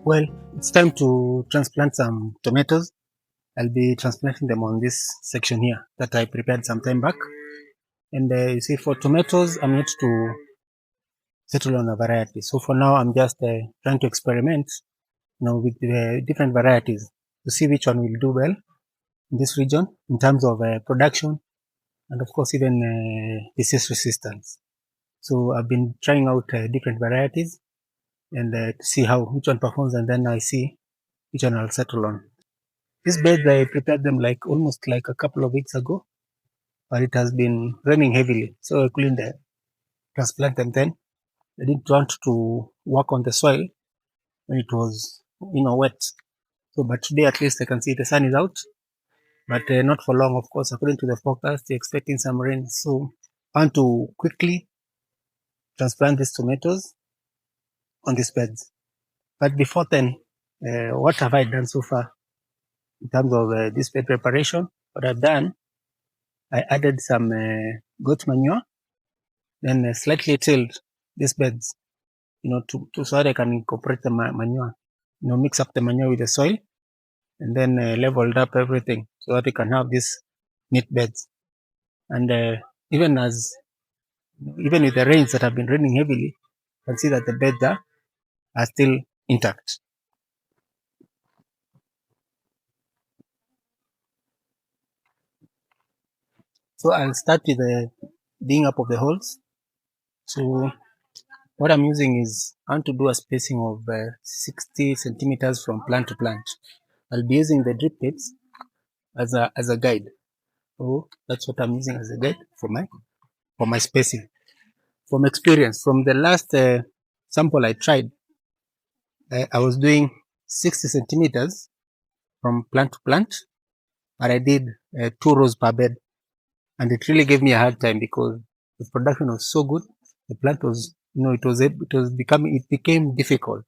Well, it's time to transplant some tomatoes. I'll be transplanting them on this section here that I prepared some time back. And you see, for tomatoes, I'm yet to settle on a variety. So for now, I'm just trying to experiment, with different varieties to see which one will do well in this region in terms of production and, of course, even disease resistance. So I've been trying out different varieties and to see which one performs, and then I see which one I'll settle on. These beds, I prepared them like almost like a couple of weeks ago, but it has been raining heavily, so I couldn't transplant them then. I didn't want to work on the soil when it was, wet. So, but today at least I can see the sun is out, but not for long, of course. According to the forecast, they're expecting some rain. So, I want to quickly transplant these tomatoes on these beds. But before then, what have I done so far in terms of this bed preparation? What I've done, I added some goat manure, then slightly tilled these beds, so that I can incorporate the manure, mix up the manure with the soil, and then leveled up everything so that we can have these neat beds. And even with the rains that have been raining heavily, you can see that the beds are still intact. So I'll start with the digging up of the holes. So what I'm using is, I want to do a spacing of 60 centimeters from plant to plant. I'll be using the drip pits as a guide. So that's what I'm using as a guide for my spacing. From experience, from the last sample I tried, I was doing 60 centimeters from plant to plant, but I did 2 rows per bed, and it really gave me a hard time because the production was so good. The plant was, it became difficult,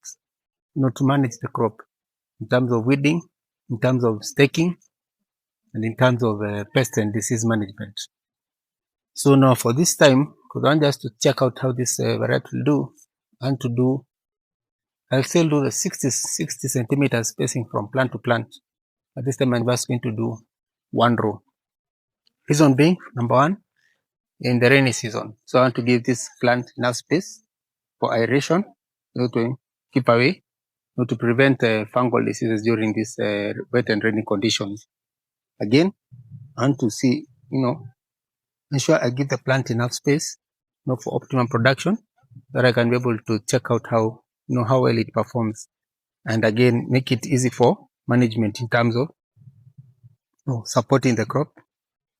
to manage the crop in terms of weeding, in terms of staking, and in terms of pest and disease management. So now for this time, because I want just to check out how this variety will do, I'll still do the 60 centimeters spacing from plant to plant. But this time I'm just going to do 1 row. Reason being, number one, in the rainy season. So I want to give this plant enough space for aeration, to keep away, to prevent fungal diseases during these wet and rainy conditions. Again, I want to see, ensure I give the plant enough space, for optimum production, that I can be able to check out how well it performs, and again make it easy for management in terms of supporting the crop,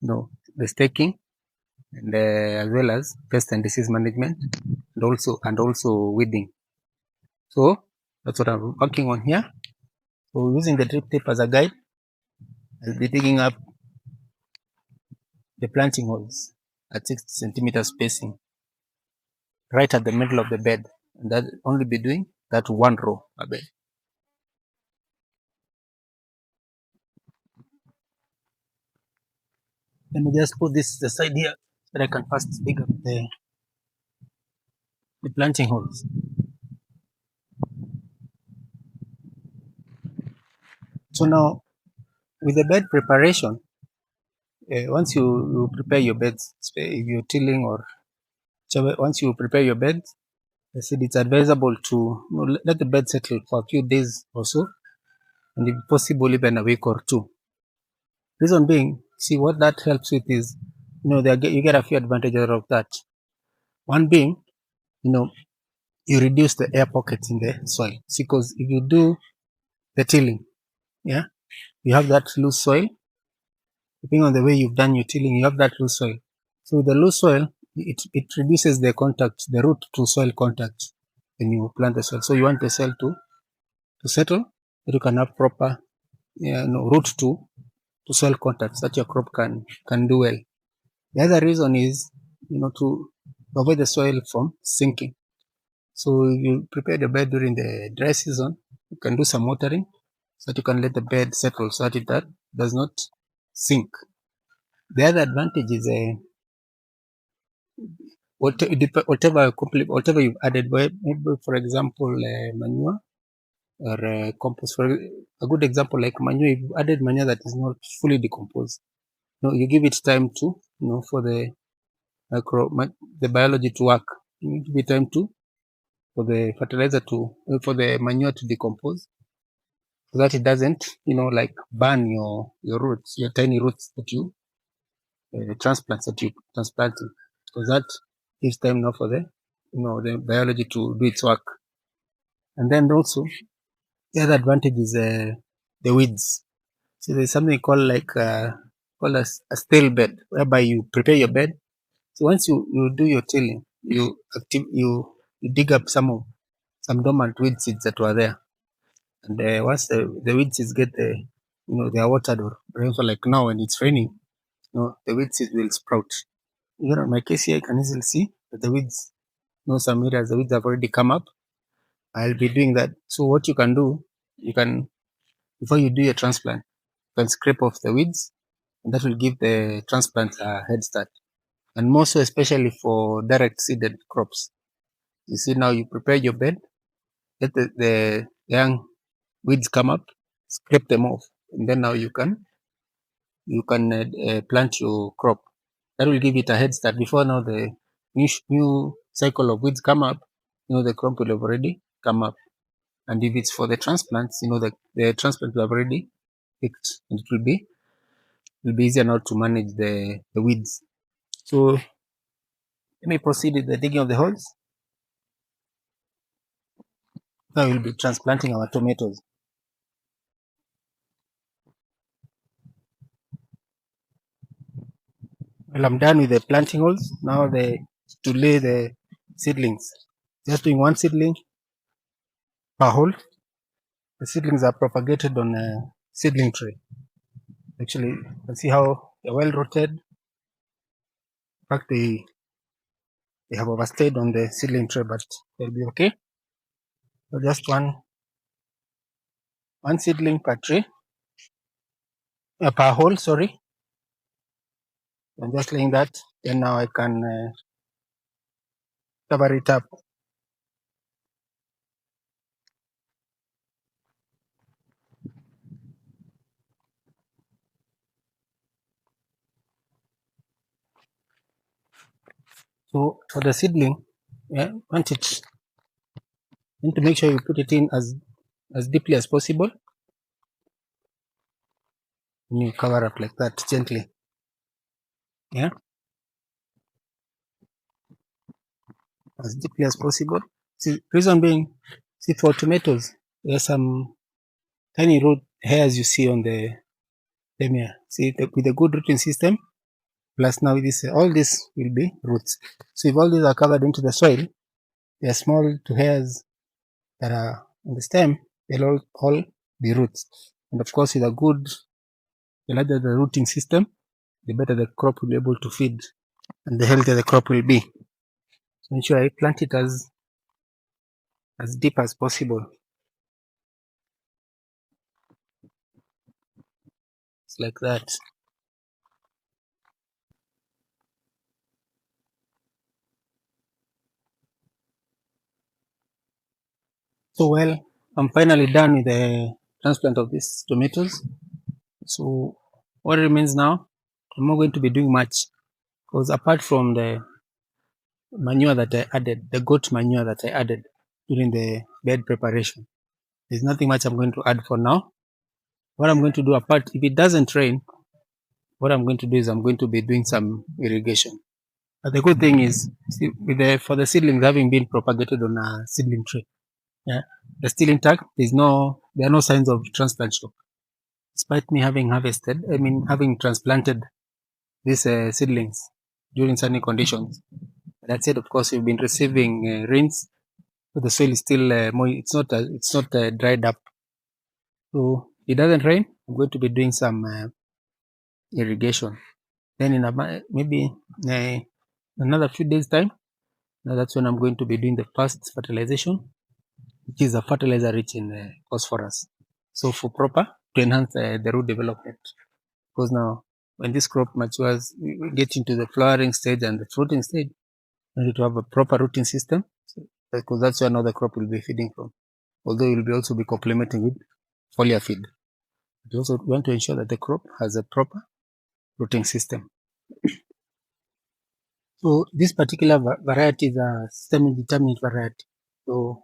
the staking, and as well as pest and disease management, and also weeding. So that's what I'm working on here. So using the drip tape as a guide, I'll be digging up the planting holes at 60 centimeters spacing, right at the middle of the bed, and that only be doing that 1 row a bed. Let me just put this aside here so that I can first dig up the planting holes. So now, with the bed preparation, once you prepare your beds, if you're tilling or once you prepare your beds, I said it's advisable to let the bed settle for a few days or so, and if possible, even a week or two. Reason being, see what that helps with is, you get a few advantages of that. One being, you reduce the air pockets in the soil. See, because if you do the tilling, you have that loose soil. Depending on the way you've done your tilling, you have that loose soil. So the loose soil, it reduces the root to soil contact when you plant the soil. So you want the soil to settle, that you can have proper root to soil contact, so that your crop can do well. The other reason is, to avoid the soil from sinking. So you prepare the bed during the dry season, you can do some watering, so that you can let the bed settle, so that it does not sink. The other advantage is whatever you've added, maybe for example manure, or compost. For a good example, like manure, if you added manure that is not fully decomposed, you give it time to, for the the biology to work. You give it time to for the fertilizer to for the manure to decompose, so that it doesn't, like burn your roots, your tiny roots that you transplants that you transplanting, because that gives time now for the the biology to do its work. And then also the other advantage is the weeds. So there's something called a stale bed, whereby you prepare your bed. So once you do your tilling, you dig up some dormant weed seeds that were there, and once the weed seeds get they are watered, or also like now when it's raining, the weed seeds will sprout. Even on my case here, I can easily see that the weeds, some areas the weeds have already come up. I'll be doing that. So what you can do, you can, before you do your transplant, you can scrape off the weeds, and that will give the transplant a head start. And more so, especially for direct seeded crops. You see, now you prepare your bed, let the young weeds come up, scrape them off, and then now you can plant your crop. That will give it a head start. Before now the new cycle of weeds come up, the crop will have already come up. And if it's for the transplants, the transplant will have already picked, and it will be easier now to manage the weeds. So let me proceed with the digging of the holes. Now we'll be transplanting our tomatoes. Well, I'm done with the planting holes. Now to lay the seedlings. Just doing one seedling per hole. The seedlings are propagated on a seedling tray. Actually, you can see how they're well rooted. In fact, they have overstayed on the seedling tray, but they'll be okay. So just one seedling per tray, per hole, sorry. I'm just laying that. Then now I can cover it up. So for the seedling, you need to make sure you put it in as deeply as possible. And you cover up like that gently. Yeah, as deeply as possible. See, reason being, see, for tomatoes, there's some tiny root hairs you see on the stem here. See, with a good rooting system, plus now this, all this will be roots. So if all these are covered into the soil, they are small to hairs that are on the stem, they'll all be roots. And of course, with a good, the larger the rooting system, the better the crop will be able to feed, and the healthier the crop will be. So ensure I plant it as deep as possible. It's like that. So well, I'm finally done with the transplant of these tomatoes. So what remains now, I'm not going to be doing much, because apart from the manure that I added, the goat manure that I added during the bed preparation, there's nothing much I'm going to add for now. What I'm going to do, apart, if it doesn't rain, what I'm going to do is I'm going to be doing some irrigation. But the good thing is, see, for the seedlings having been propagated on a seedling tray, yeah, they're still intact. There are no signs of transplant shock. Despite me having having transplanted these seedlings during sunny conditions. That said, of course, we've been receiving rains, but the soil is still it's not dried up. So if it doesn't rain, I'm going to be doing some irrigation. Then in maybe another few days time, now that's when I'm going to be doing the first fertilization, which is a fertilizer rich in phosphorus. So to enhance the root development. Because now when this crop matures, we get into the flowering stage and the fruiting stage, we need to have a proper rooting system, because that's where now the crop will be feeding from. although you'll be also be complementing with foliar feed. You also want to ensure that the crop has a proper rooting system. So this particular variety is a system-determinant variety. So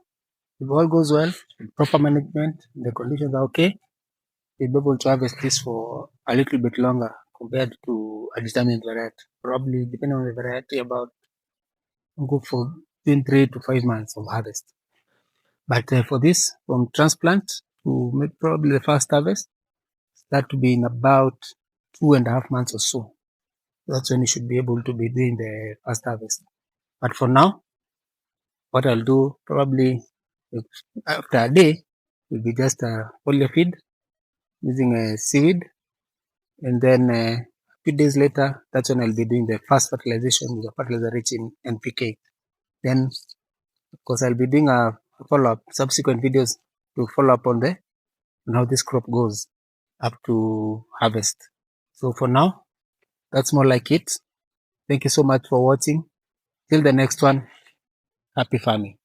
if all goes well, proper management, the conditions are okay, you'll be able to harvest this for a little bit longer compared to a determinant variety. Probably, depending on the variety, about go for between 3 to 5 months of harvest. But for this, from transplant to make probably the first harvest, that to be in about 2.5 months or so. That's when you should be able to be doing the first harvest. But for now, what I'll do probably after a day will be just a foliar feed using a seaweed, and then a few days later, that's when I'll be doing the first fertilization with a fertilizer rich in NPK. Then, of course, I'll be doing a follow-up, subsequent videos to follow up on how this crop goes up to harvest. So for now, that's more like it. Thank you so much for watching. Till the next one, happy farming.